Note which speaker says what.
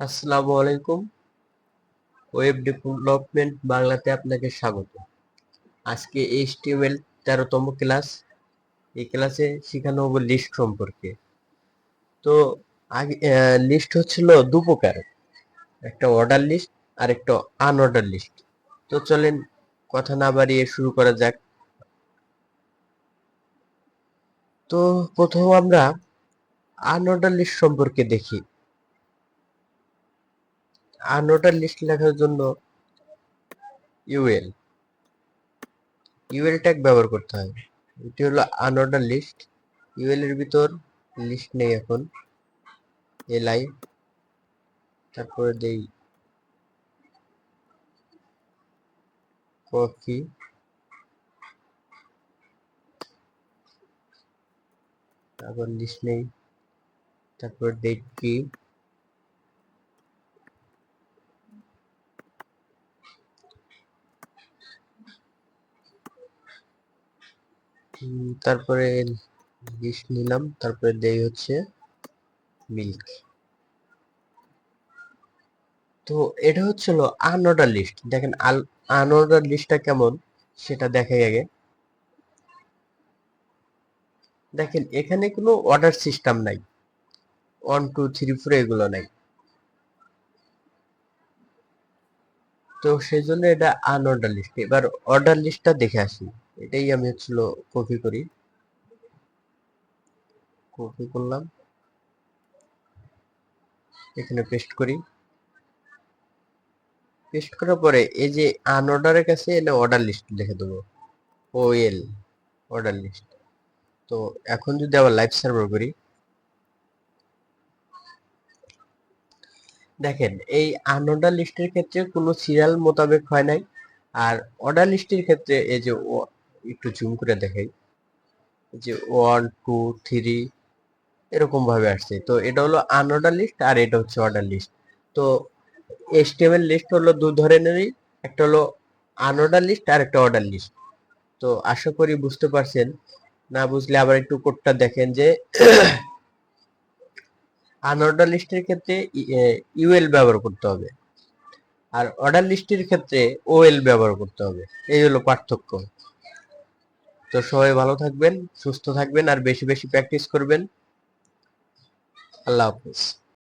Speaker 1: আসসালামু আলাইকুম। Web development বাংলাতে আপনাকে স্বাগত। আজকে HTML 13তম ক্লাস। এই ক্লাসে শেখানো হবে লিস্ট সম্পর্কে। তো আগে লিস্ট হচ্ছিল দু প্রকার, একটা অর্ডার লিস্ট আর একটা আনঅর্ডার লিস্ট। তো চলেন কথা না বাড়িয়ে শুরু করা যাক। তো প্রথম আমরা আনঅর্ডার লিস্ট সম্পর্কে দেখি। আনঅর্ডার লিস্ট লেখার জন্য ইউএল ট্যাগ ব্যবহার করতে হয়। এটি হলো আনঅর্ডার লিস্ট। ইউএল এর ভিতর লিস্ট নেই এখন। এলআই, তারপরে দেই কফি, তারপর লিস্ট নেই, তারপর দেই কি, তারপরে লিস্ট নিলাম, তারপরে দেই হচ্ছে মিল্ক। তো এটা হচ্ছিল আনঅর্ডার লিস্ট। দেখেন আনঅর্ডার লিস্টটা কেমন সেটা দেখাই আগে। দেখেন এখানে কোনো অর্ডার সিস্টেম নাই, 1 2 3 4 এগুলো নাই। তো সেই জন্য এটা আনঅর্ডার লিস্ট। এবার অর্ডার লিস্টটা দেখে আসি। এটাই আমি হচ্ছিল কপি করি, কপি করলাম, এখানে পেস্ট করি। পেস্ট করার পরে এই যে আনঅর্ডারের কাছে এনে অর্ডার লিস্ট লিখে দেবো, ওএল অর্ডার লিস্ট। তো এখন যদি আবার লাইভ সার্ভার করি, দেখেন এই আনঅর্ডার লিস্টের ক্ষেত্রে কোনো সিরিয়াল মোতাবেক হয় নাই। আর অর্ডার লিস্টের ক্ষেত্রে এই যে একটু জুম করে দেখাই, যে 1 2 3 এরকম ভাবে আসছে। তো এটা হলো আনঅর্ডার লিস্ট আর এটা হচ্ছে অর্ডার লিস্ট। তো HTML লিস্ট হলো দুই ধরনেরই, একটা হলো আনঅর্ডার লিস্ট আর একটা অর্ডার লিস্ট। তো আশা করি বুঝতে পারছেন। না বুঝলে আবার একটু কোডটা দেখেন, যে আনঅর্ডার লিস্টের ক্ষেত্রে ইউএল ব্যবহার করতে হবে, আর অর্ডার লিস্টের ক্ষেত্রে ওএল ব্যবহার করতে হবে। এই হলো পার্থক্য। তো সবাই ভালো থাকবেন, সুস্থ থাকবেন, আর বেশি বেশি প্র্যাকটিস করবেন। আল্লাহ হাফেজ।